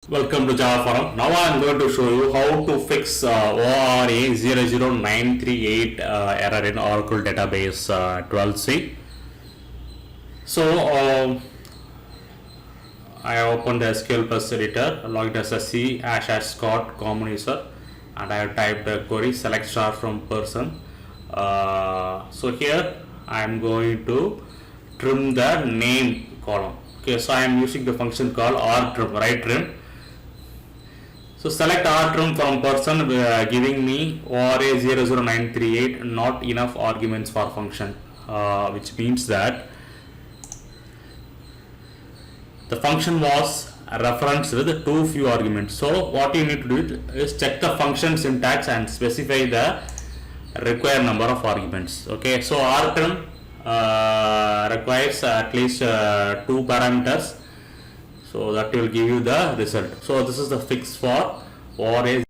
Welcome to Java Forum. Now I am going to show you how to fix ORA-00938 error in Oracle database 12c. So I opened the SQL Plus editor, logged as a C #Scott common user, and I have typed the query select star from person. So here I am going to trim the name column. Okay, so I am using the function called OR-trim, right trim. So select OR-trim from person, giving me ORA-00938 not enough arguments for function, which means that the function was referenced with too few arguments. So what you need to do is check the function syntax and specify the required number of arguments. Okay, so OR-trim requires at least 2 parameters, so that will give you the result. So this is the fix for ORA